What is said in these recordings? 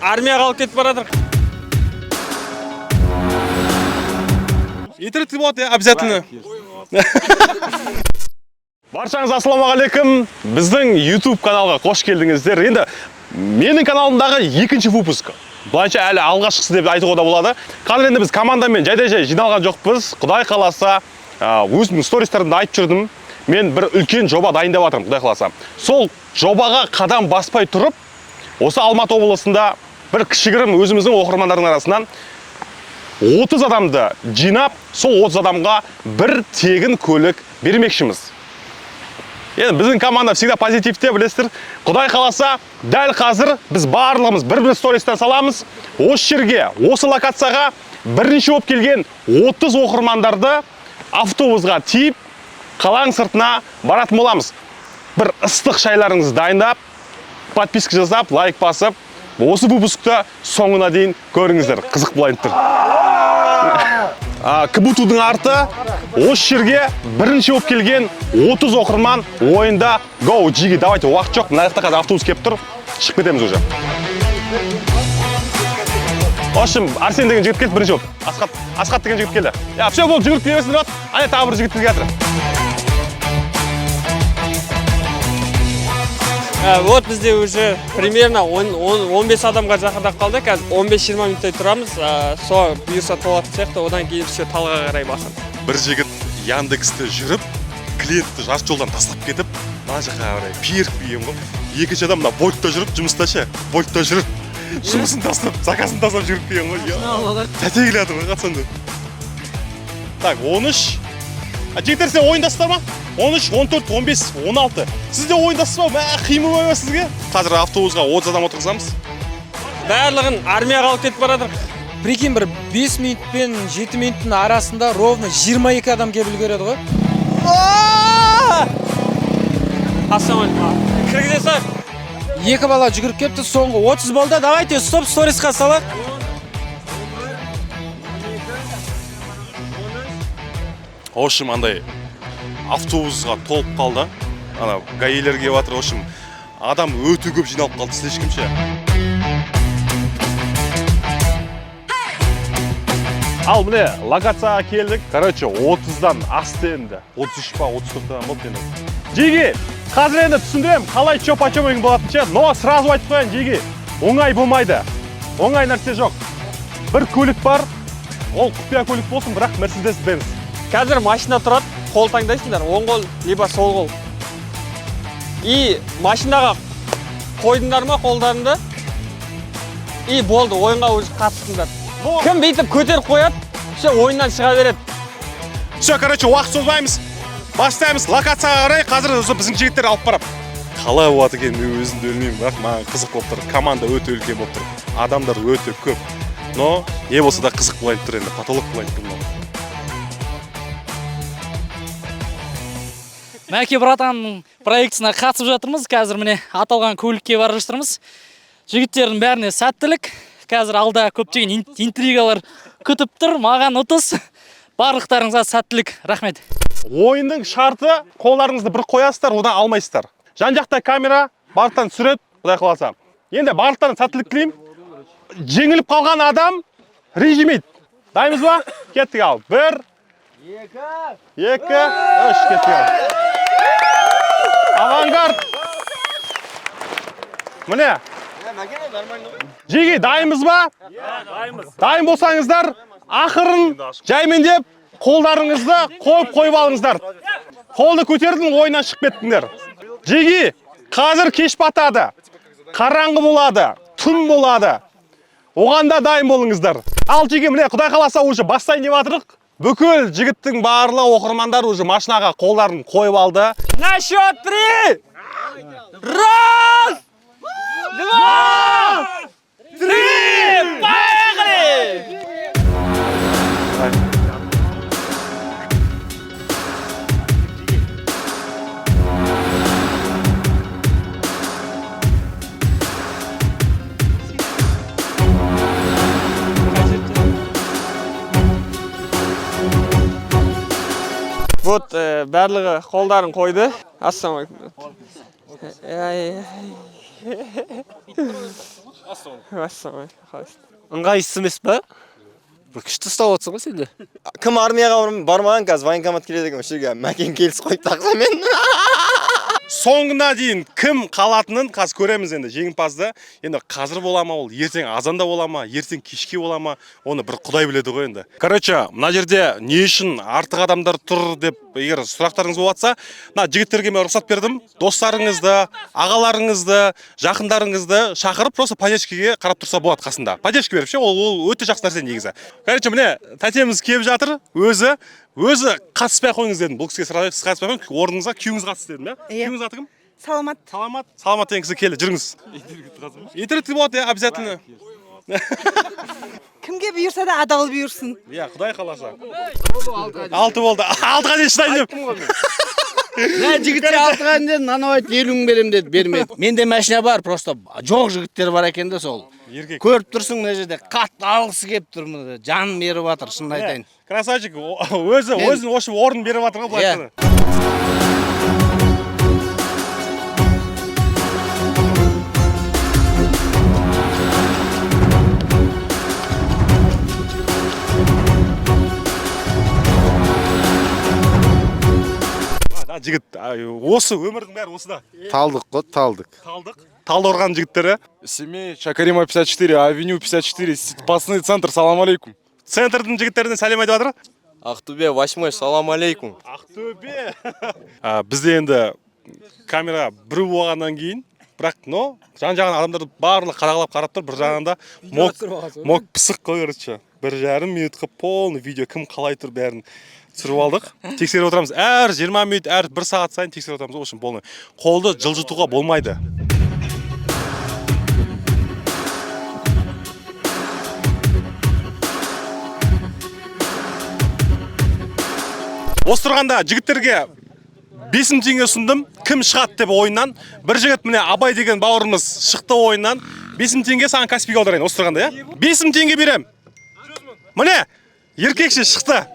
армияға алып кетіп баратыр. Интернетте болады, обязательно. Баршаңыз ассалаумағалейкум. Біздің YouTube каналға қош келдіңіздер. Енді менің каналымдағы екінші выпуск. Бұлайша әлі алғашқысы деп айтуға да болады. Қазір енді біз командамен жайдай-жай жиналған жоқпыз. Құдай қаласа, өзімнің стористарымда айтып жүрдім. Мен бір үлкен жоба дайындап жатырмын, құдай қаласа. Сол жобаға қадам баспай тұрып, осы Алматы облысында бір кішігірім өзіміздің оқырмандардың арасынан 30 адамды жинап, сол 30 адамға бір тегін көлік бермекшіміз. Енді біздің команда всегда позитивте, білесіздер. Құдай қаласа, дәл қазір біз барлығымыз бір-бір стористан саламыз. Осы жерге, осы локацияға бірінші болып келген 30 оқырмандарды автобусға тиіп, қаланың сыртына баратын боламыз. Бір ыстық шайларыңызды дайындап, подписка жасап, лайк басып, осы выпускты соңына дейін көріңіздер. Қызық болайын тұр. КБТУ-дың арты осы жерге бірінші болып келген 30 оқырман ойында Go, Jigi, давайте, уақыт жоқ, мына жақта қазір автобус келіп тұр, шығып кетеміз уже. В общем, Арсен деген жігіт келді бірінші болып. Асқат деген жігіт келді. Все болып жүгіріп келесіңдер, ане тағы бір жігіт келіп жатыр. Вот бізде уже примерно 15 адамға жақындап қалды. Қазір 15-20 минуттай тұрамыз. Со бұйырса толатын сияқты, одан кейін все талға қарай басамыз. Бір жігіт Яндексте жүріп, клиентті жарты жолдан тастап кетіп, мына жаққа қарай перк бейім ғой. Екінші адам мына Вольтта жүріп, жұмысташы. Вольтта жүріп, жұмысын тастап, заказын тастап жүріп бейім ғой. Тәте келеді ғой, қатсанды. Так, 13. Жігіттер, сен ойындасыздар ма? 13, 14, 15, 16. Сізде ойындасыз ба? Қимыл бай ма сізге? Қазір автобусға 30 адам отырғызамыз. Барлығын армияға алып кетіп баратыр. Прикинь, бір 5 минут пен 7 минуттың арасында ровно 22 адам келіп үлгереді ғой. Ассалаумалейкум. Кіргізесіз? Екі бала жүгіріп кетті, соңғы 30 болды. Давайте стоп сторисқа салайық. В общем, андай автобусға толып қалды. Ана гаилер келіп жатыр. В общем, адам өте көп жиналып қалды, слишком ше. Ал міне локацияға келдік. Короче, 30-дан асты енді. 33 па, 34-дан болды енді. Jigi, қазір енді түсіндірем, қалай чопа-чопаң болатын ше. Но сразу айтып қояйын, Jigi, оңай болмайды. Оңай нәрсе жоқ. Бір көлік бар, ол құпия көлік болсын, бірақ Mercedes-Benz. Қазір машина тұрады, қол таңдайсыңдар, оң қол, либо сол қол. И машинаға қойдыңдар ма қолдарыңды? И болды, ойынға уже қатыстыңдар. Кім бүйтіп көтеріп қояды, все ойыннан шыға береді. Все, короче, уақыт созбаймыз. Бастаймыз локацияға қарай, қазір біздің жігіттер алып барып. Қалай болады екен, мен өзімді өлмеймін, бірақ маған қызық болып тұр. Команда өте үлкен болып тұр. Адамдар өте көп. Но не болса да қызық болайын тұр енді, потолок болайын тұр. Мәке братанның проектісіне қатысып жатырмыз. Қазір міне аталған көлікке бара жатырмыз. Жігіттердің бәріне сәттілік. Қазір алда көптеген интригалар күтіп тұр. Маған 30. Барлықтарыңызға сәттілік. Рахмет. Ойынның шарты, қолдарыңызды бір қоясыздар, одан алмайсыздар. Жан-жақта камера, барлықтан түсіреді, құдай қаласа. Енді барлықтан сәттілік тілеймін. Жеңіліп қалған адам ренжімейді. Дайынбыз ба? Кеттік ал. 1, 2, 3, кеттік ал. Авангард. Міне. Jigi, дайынбыз ба? Дайын болсаңыздар, ақырын жаймендеп, қолдарыңызды қойып алыңыздар. Қолды көтердің, ойынан шығып кеттіңдер. Jigi, қазір кеш батады. Қараңғы болады, түн болады. Оғанда дайын болыңыздар. Ал Jigi, міне, құдай қаласа уже бастайын деп жатырық. Бүкіл жігіттің барлығы оқырмандар уже машинаға қолдарын қойып алды. На счет 3! Раз! Два! Три! Поехали! Вот, барлығы қолдарын қойды. Ассалаумалейкум. ыңғайсыз емес па? Бір күшті ұстап отырсың ғой сен де. Кім армияға бармаған қазір военкомат келеді екен, осы жерге мәкен келіс қойып тақсамен. Соңына дейін кім қалатынын қазір көреміз енді жеңімпазды. Енді қазір бола ма ол, ертең азанда бола ма, ертең кешке бола ма, оны бір Құдай біледі ғой енді. Короче, мына жерде не үшін артық адамдар тұр деп егер сұрақтарыңыз болатса, мына жігіттерге мен рұқсат бердім. Достарыңызды, ағаларыңызды, жақындарыңызды шақырып, просто поддержкаге қарап тұрса болады қасында. Поддержка беріп ше, ол өте жақсы нәрсе негізі. Короче, міне тәтеміз келіп жатыр, өзі қатыспай ақ қойыңыз дедім. Бұл кісіге сразу сіз қатыспай ақ қойыңыз, орныңызға күйеуіңіз қатысты дедім, иә? Күйеуіңіз аты кім? Саламат деген кісі келді, жүріңіз. Интернетке болады, обязательно. Кімге бұйырса да адал бұйырсын. Иә, Құдай қаласа. 6 болды. 6-ға дейін шыдайын деп. Жігіттер 6-ға дейін анау айтты 50 мың берем деді, бермеді. Менде машина бар, просто жоқ жігіттер бар екен де сол. Көріп тұрсың мына жерде қатты алғысы келіп тұр, жанын беріп жатыр, шынын айтайын. Красавчик, өзін ошып орын беріп жатыр ғой былай айтқанда. Жігіт, осы өмірдің бәрі осыда. Талдық қой, талдық. Талдықорған жігіттері. Семей, Чакарима 54, Авеню 54, Ситпасный центр, салам алейкум. Центрдің жігіттеріне сәлем айтып жатыр. Ақтөбе 8-й, салам алейкум. Ақтөбе. Бізде енді камера бір болғаннан кейін, бірақ жан-жағын адамдарды барлық қадағалап қарап тұр, бір жағында мок пысық қой, короче. 1,5 минутқа полный видео кім қалай тұр бәрін түсіріп алдық. Тексеріп отырамыз. Әр 20 минут, әр 1 сағат сайын тексеріп отырамыз. Ол үшін болмай. Қолды жылжытуға болмайды. Осы тұрғанда жігіттерге 5 теңге ұсындым. Кім шығады деп ойыннан. Bir жігіт міне Абай деген бауырымыз шықты ойыннан. 5 теңге саған Каспийге аударайын. Осы тұрғанда, иә? 5 теңге берем. Міне, еркекші шықты.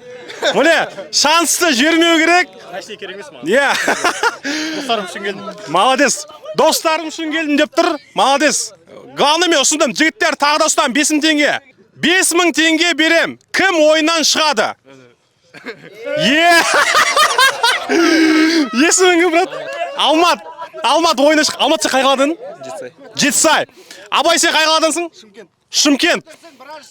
Міне, шансты жібермеу керек. Әшейін керек емес маған. Иә. Достарым үшін келдім. Молодец. Достарым үшін келдім деп тұр. Молодец. Главное мен ұсындым. Жігіттер тағы да ұстам 5 теңге. 5000 теңге берем. Кім ойыннан шығады? Есімің кім, брат? Алмат ойына шық. Алмат сен қай қаладан? Жетісай. Абай сен қай қаладансың? Шымкент.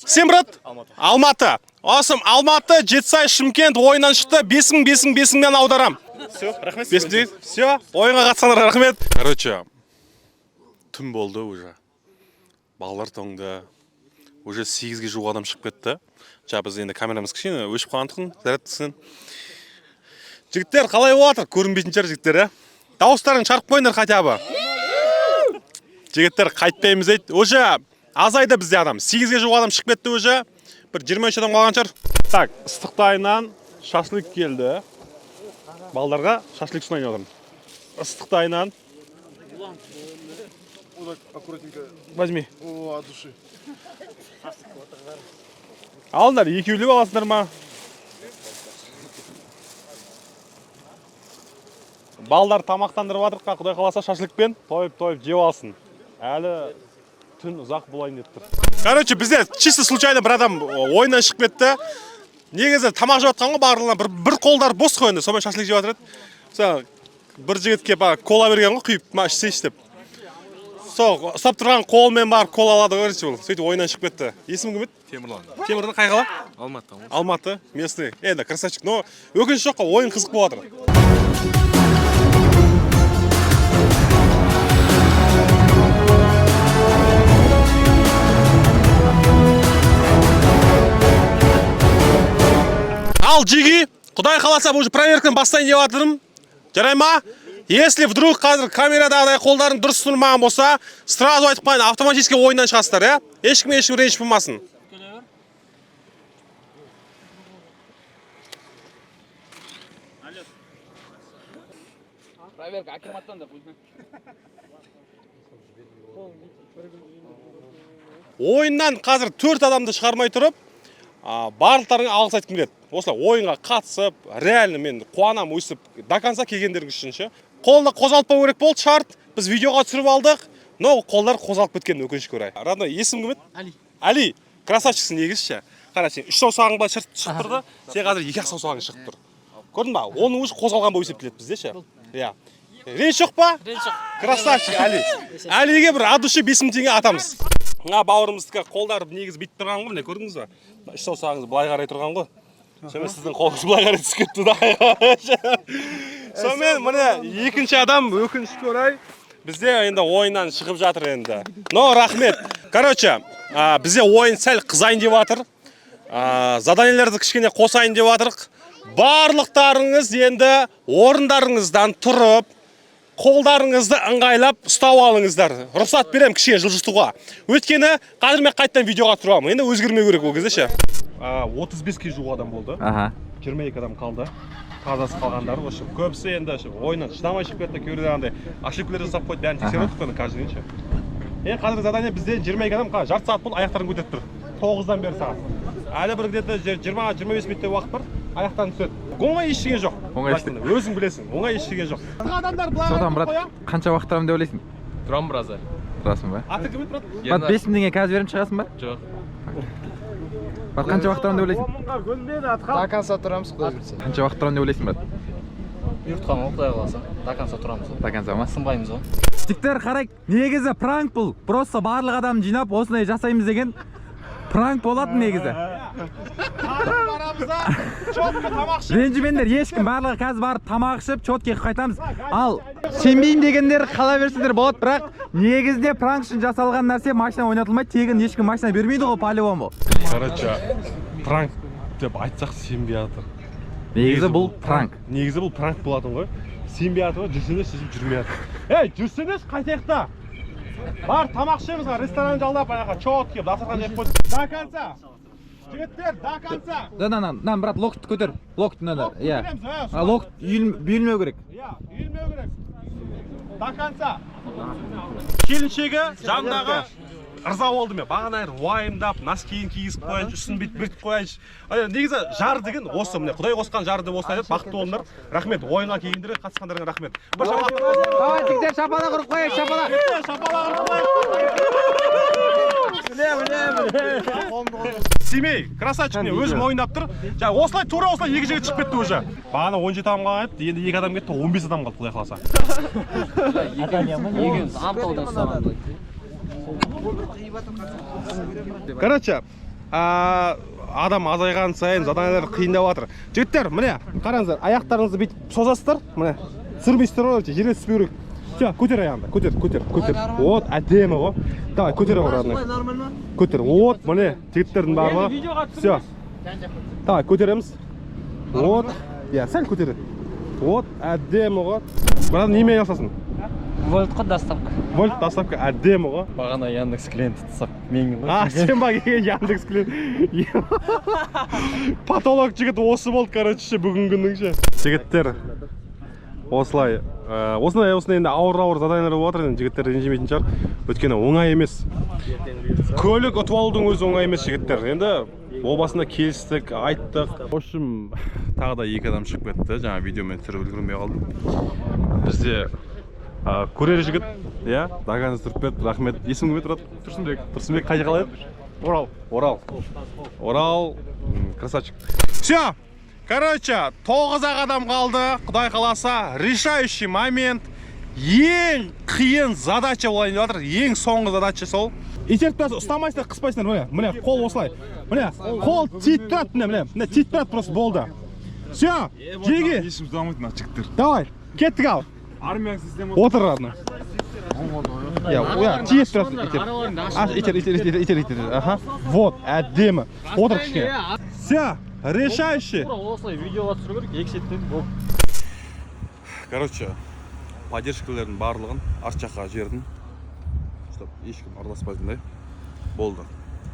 Сен, брат? Алматы. Осым, Алматы, Жетісай, Шымкент ойыннан шықты. 5000 аударам. Все, рахмет. 5000. Все, ойынға қатысқандар рахмет. Короче, түн болды уже. Балалар тоңды. Уже 8-ге жуық адам шығып кетті. Біз енді камерамыз кішкене өшіп қалғандықтан, зарядтысың. Жігіттер, қалай болатыр? Көрінбейтін шығар жігіттер, ә? Дауыстарын шарып қойыңдар хотя бы. Жігіттер, қайтпаймыз дейді. Уже азайды бізде адам. 8-ге жуық адам шығып кетті уже. Bir 23 адам қалған шығар. Так, ыстықтайынан шашлык келді. Балдарға шашлык ұсынайын отырмын. Ыстықтайынан. Возьми. О, от души. Алыңдар, екеулеп аласыңдар ма? Балдар тамақтандырып жатырыққа, Құдай қаласа шашлыкпен тойып жеп алсын. Әлі түн ұзақ болайын деп тұр. Короче, бізде чисто случайно бір адам ойыннан шығып кетті. Негізі тамақ жеп жатқан ғой барлығына бір қолдар бос қой енді, сонымен шашлык жеп жатыр еді. Сол бір жігітке кола берген ғой, құйып, ішсейші деп. Сол, ұстап тұрған қолмен барып кола алады ғой, сөйтіп ойыннан шығып кетті. Есімің кім еді? Темірлан. Темірдан қай қала? Алматы. Алматы, местный. Енді красавчик, но өкініш жоқ қой, ойын қызық болып жатыр. Ал жеги, Құдай қаласа бұл проверканы бастайын деп жатырмын. Жарай ма? Если вдруг қазір камерадағыдай қолдарын дұрыс тұрмаған болса, сразу айтып қойын, автоматически ойыннан шығасыздар, иә? Ешкім ренжіп болмасын. Проверка акиматтан да пусть. Ойыннан қазір 4 адамды шығармай тұрып, барлықтарыңа алғыс айтқым келеді. Осылай ойынға қатысып, реально мен қуанам өсіп, до конца келгендеріңіз үшін ше. Қолында қозғалтпау керек болды, шарт. Біз видеоға түсіріп алдық. Но қолдар қозғалып кеткен өкінішке орай. Родной, есім кім еді? Али. Красавчиксің негізі. Қара сен 3 саусағың былай шығып тұр да, сен қазір 2 саусағың шығып тұр. Көрдің ба? Оның өзі қозғалған болып есептеледі бізде ше. Иә. Реніш жоқ па? Реніш жоқ. Красавчик Али. Алиге бір от души 5000 теңге атамыз. Мына бауырымыздікі қолдары негізі бүйтіп тұрған ғой, міне көрдіңіз ба? 3 саусағыңыз былай қарай тұрған ғой. Шеме сіздің қолыңыз былай қарай түсіп кетті да. Сонымен міне екінші адам өкінішке орай бізде енді ойыннан шығып жатыр енді. Но рахмет. Короче, бізде ойын сәл қызайын деп жатыр. Заданиелерді кішкене қосайын деп жатырық. Барлықтарыңыз енді орындарыңыздан тұрып, қолдарыңызды ыңғайлап ұстап алыңыздар. Рұқсат берем кішкене жылжытуға. Өйткені қазір мен қайттан видеоға тұрамын. Енді өзгермеу керек ол кезде ше. 35-ке жуық адам болды. 22 адам қалды. Қазасы қалғандар осы. Көбісі енді ойыннан шыдамай шығып кетті. Кейбіреулер андай ошибкалар жасап қойды. Бәрін тексеріп отырдық қой каждый день ше. Енді қазір задание бізде 22 адам жарты сағат болды аяқтарын көтеріп тұр. 9-дан бері сағат. Әлі бір где-то 20-25 минуттай уақыт бар. Аяқтан түседі. Оңай ештеңе жоқ. Өзің білесің. Оңай ештеңе жоқ. Адамдар былай. Содан брат, қанша уақыт тұрамын деп ойлайсың? Тұрам біраз. Тұрасың ба? Аты кім еді брат? Брат 5000 теңге қазір беріп шығасың ба? Жоқ. Брат, қанша уақыт тұрамын деп ойлайсың? До конца тұрамыз құдай білсе. Қанша уақыт тұрамын деп ойлайсың брат? Бұйыртқан ғой құдай қаласа. До конца тұрамыз ғой. До конца ма? Сынбаймыз ғой. Жігіттер қарайық, негізі пранк бұл. Просто барлық адам жинап осындай жасаймыз деген пранк болады негізі. Ренжімеңдер, ешкім барлығы қазір барып тамақ ішіп, чотке қайтамыз. Ал сенбеймін дегендер қала берсеңдер болады, бірақ негізде пранк үшін жасалған нәрсе машина ойнатылмайды, тегін ешкім машина бермейді ғой, по-любому. Короче, пранк деп айтсақ сенбей жатыр. Негізі бұл пранк. Негізі бұл пранк болатын ғой. Сенбей жатыр ғой, жүрсеңдер сөйтіп жүрмей жатыр. Ей, жүрсеңдер қайтайық та. Бар, тамақ ішеміз ғой, ресторан жалдап, аяққа чотке, дастархан жайып қойдық. До конца. Жігіттер, до конца. Да, брат, локоть көтер. Локоть надо. Иә. Локоть үйілмеу керек. Иә, үйілмеу керек. До конца. Келіншегі жандағы ырза болды мен. Бағана уайымдап, носкиін кигізіп қояйыншы, үстін бүйтіп қояйыншы. Негізі жар деген осы міне. Құдай қосқан жар деп осылай деп бақытты болыңдар. Рахмет, ойынға келгендерге, қатысқандарыңа рахмет. Бір шапалақ. Давай, жігіттер, шапалақ ұрып қояйық, шапалақ. Шапалақ ұрып қояйық. Семей, красавчик міне, өзім ойындап тұр. Осылай, тура осылай екі жігіт шығып кетті уже. Бағана 17 адам қалған еді, енді 2 адам кетті, 15 адам қалды, құдай қаласа. Короче, адам азайған сайын заданиялар қиындап жатыр. Жігіттер, міне, қараңыздар, аяқтарыңызды бүйтіп созасыздар, міне, түсірмейсіздер ғой, жерге түспеу керек. Все, көтер аяғыңды, көтер. Вот, әдемі ғой. Давай, көтер аяғыңды. Көтер. Вот, міне, жігіттердің барлығы. Все. Давай, көтереміз. Вот. Я, сәл көтер. Вот, әдемі ғой. Бірақ немен жасасын? Вольтқа доставка. Вольт доставка әдемі ғой. Бағана Яндекс клиент тұтсап менің ғой. Сен ба келген Яндекс клиент. Патолог жігіт осы болды, короче, бүгін күннің ше. Жігіттер, осылай. Осындай енді ауыр заданиялар болып жатыр, жігіттер ренжімейтін шығар. Өйткені оңай емес. Көлік ұтып алудың өзі оңай емес, жігіттер. Енді ол басында келістік, айттық. В общем, тағы да 2 адам шығып кетті. Жаңа видеомен түсіріп үлгермей қалдым. Бізде көрер жігіт, иә, Даганыз Түрпет, рахмет. Есім кім еді, брат? Тұрсынбек. Тұрсынбек қай жаққа еді? Орал. Красавчик. Все. Короче, 9 адам қалды. Құдай қаласа, решающий момент. Ең қиын задача болайын деп жатыр. Ең соңғы задача сол. Итеріп тұрасыз, ұстамайсыздар, қыспайсыздар, міне, қол осылай. Міне, қол тиіп тұрады, міне, тиіп тұрады просто болды. Все, жерге. Ешім дамайды мына жігіттер. Давай, кеттік ал. Армияң система. Отыр радны. Я, тиіп тұрасыз, итер. Ага, вот, әдемі. Отыр кішкене. Все, решающий. Осылай видеоға түсіру керек, екі шеттен болып. Короче, поддержкалардың барлығын арт жаққа жердің. Ешкім араласпайтындай болды.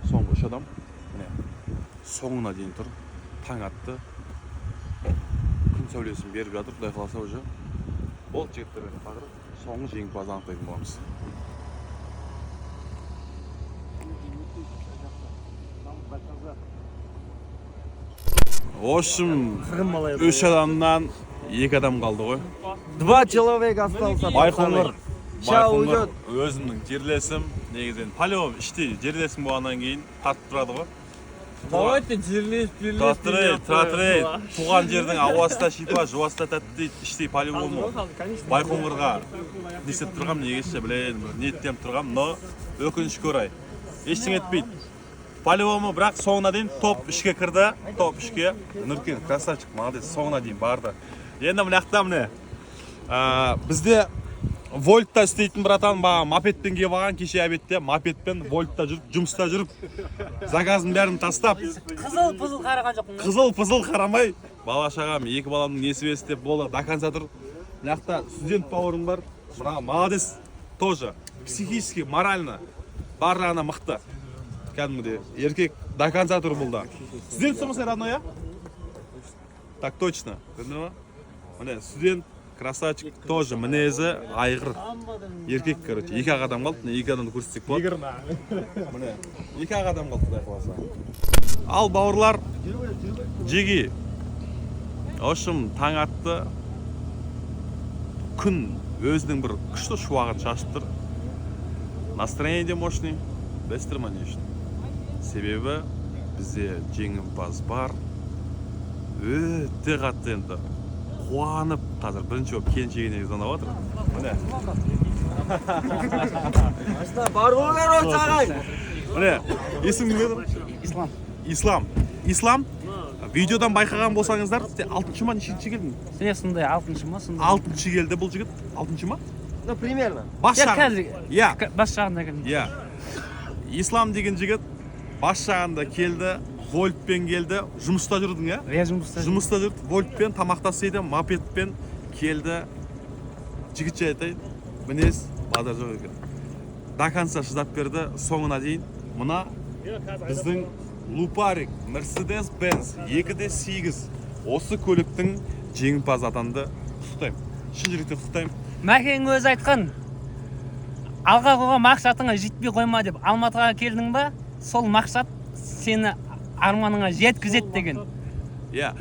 Соңғы 3 адам. Соңына дейін тұр. Таң атты. Күн сәулесін беріп жатыр, құдай қаласа уже. Ол жігіттермен қазір соңғы жеңімпазды анықтайтын боламыз. В общем, 3 адамнан 2 адам қалды ғой. 2 человека остался. Байқоңыр Байқоңыр өзімнің жерлесім, негізінен полевым іште жерлесім болғаннан кейін тартып тұрады ғой. Давайте жерлес Тұратырай, туған жердің ауасы да шипа, жуасы да тәтті дейді, іштей полевому Байқоңырға несеп тұрғам, негізше білейін, ниеттеніп тұрғам, но өкінішке орай. Ештеңе етпейді. Полевому бірақ соңына дейін топ 3-ке кірді, топ 3-ке. Нұркен, красавчик, молодец, соңына дейін барды. Енді мынақта міне, бізде Вольтта істейтін братан баға мопедпен келіп алған, кеше обедте мопедпен Вольтта жүріп, жұмыста жүріп, заказын бәрін тастап, Қызыл-пызыл қараған жоқпын. қызыл-пызыл қарамай, бала шағам, 2 баламның несібесі деп болды, до конца тұр. Мынақта студент бауырым бар, мына молодец тоже, психически, морально, бар жағына мықты. Кәдімгідей, еркек до конца тұр бұлда. Студент сымысың родной, а? Так точно, көрдіңдер ма? Міне, студент, красавчик, тоже мінезі айғыр. Еркек, короче, 2 адам қалды, 2 адамды көрсетсек болады. Міне, 2 адам қалды, құдай қаласа. Ал бауырлар, жеги. Ошым таң атты, күн өзінің бір күшті шуағын шашып тұр. Настроение мощный, білесіздер ма не үшін? Себебі бізде жеңімпаз бар. Өте қатты енді қуанып қазір бірінші болып келіншегіне звондап отыр. Міне. Бар болыңдар ол сағай. Міне, есімің не еді? Ислам. Видеодан байқаған болсаңыздар, 6-шы ма, нешінші келдің? Сен сондай 6-шы ма, сондай. 6-шы келді бұл жігіт. 6-шы ма? Ну, примерно. Бас жағын. Иә. Бас жағында келдім. Иә. Ислам деген жігіт бас жағында келді, Вольтпен келді, жұмыста жүрдің, иә? Иә, жұмыста. Жұмыста жүрді, Вольтпен, тамақтасыйды, мопедпен келді. Жігітше айтайын, мінез базар жоқ екен. До конца шыдап берді, соңына дейін. Мына біздің Лупарик, Mercedes-Benz 2D8 осы көліктің жеңімпаз атанды. Құттықтаймын. Шын жүректен құттықтаймын. Мәкең өзі айтқан, алға қойған мақсатыңа жетпей қойма деп Алматыға келдің ба, сол мақсат сені арманыңа жеткізеді деген. Иә.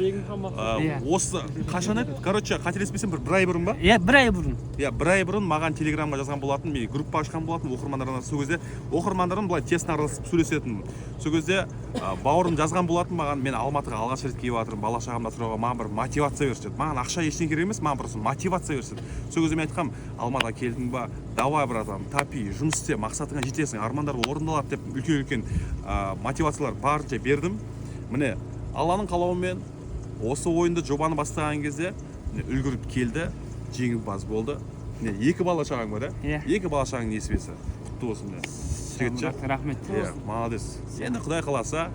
Осы қашан еді? Короче, қателеспесем бір ай бұрын ба? Иә, бір ай бұрын. Иә, бір ай бұрын маған телеграмға жазған болатын, мен группа ашқан болатын оқырмандарына. Сол кезде оқырмандарым былай тесно араласып сөйлесетін. Сол кезде бауырым жазған болатын маған, мен Алматыға алғаш рет келіп жатырмын, бала шағамда тұруға маған бір мотивация берсін. Маған ақша ештеңе керек емес, маған просто мотивация берсін. Сол кезде мен айтқам, Алматыға келдің ба, давай братан, тапи, жұмыс істе, мақсатыңа жетесің, армандар орындалады деп үлкен мотивациялар барынша бердім. Міне, Алланың қалауымен осы ойынды жобаны бастаған кезде үлгіріп келді, жеңімпаз болды. 2 бала шағаң бар, иә? 2 бала шағаң несібесі. Құтты болсын. Рахмет. Иә, молодец. Енді Құдай қаласа,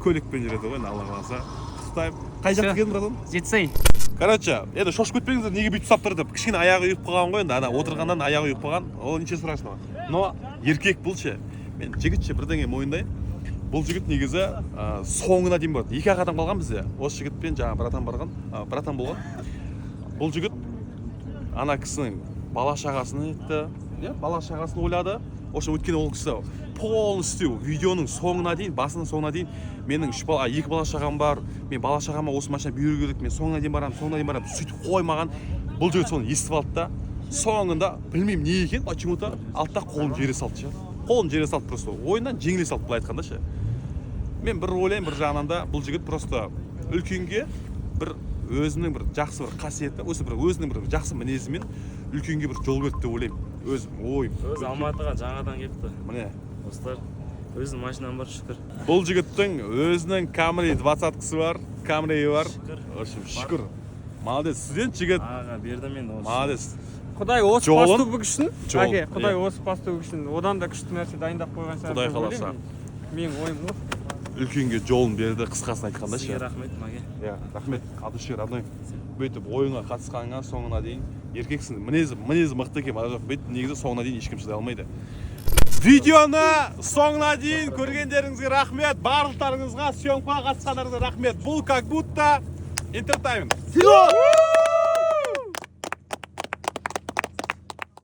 көлікпен жүреді ғой, Алла қаласа. Құттықтаймын. Қай жаққа келдің, братан? Жетсай. Короче, енді шошып кетпеңіздер, неге бүйтіп ұстап тұр деп. Кішкене аяғы ұйып қалған ғой, енді ана отырғаннан аяғы ұйып қалған. Ол неше сұрашын. Но еркек бұл ше. Мен жігітше бірдеңе мойындайын. Бұл жігіт негізі соңына дейін болады. 2 адам қалған бізде. Осы жігітпен жаңа братан болған. Бұл жігіт ана кісінің бала шағасын етті. Бала шағасын ойлады. Осы өткен ол кісі полностью видеоның соңына дейін, басының соңына дейін менің 2 бала шағам бар. Мен бала шағама осы машина беру керек. Мен соңына дейін барамын. Сөйтіп қоймаған. Бұл жігіт соны естіп алды да. Соңында білмеймін не екен, почему-то алтта қолын жере салды. Қолын жере салды просто. Ойыннан жеңіле салды былай айтқанда ше. Мен бір ойлаймын, бір жағынан да бұл жігіт просто үлкенге бір өзінің бір жақсы бір қасиеті, өзінің бір жақсы мінезімен үлкенге бір жол берді деп ойлаймын. Өзім ойым. Өзі Алматыға жаңадан келіпті. Міне. Осылар өзінің машинам бар, шүкір. Бұл жігіттің өзінің Camry 20-кісі бар, Camry бар. Шүкір. Молодец, студент жігіт. Аға, бердім енді осы. Молодец. Құдай осы посты бүгішін, әке, Құдай осы посты бүгішін, одан да күшті нәрсе дайындап қойған сияқты. Құдай қаласа. Менің ойым осы. Үлкенге жолын берді, қысқасын айтқанда ше. Сізге рахмет, Маге. Иә, рахмет. Аты шер родной. Бүйтіп ойынға қатысқанға соңына дейін еркексің. Мінезі мықты екен, мара жоқ. Бүйтіп негізі соңына дейін ешкім шыдай алмайды. Видеоны соңына дейін көргендеріңізге рахмет. Барлықтарыңызға съемкаға қатысқандарыңызға рахмет. Бұл как будто entertainment.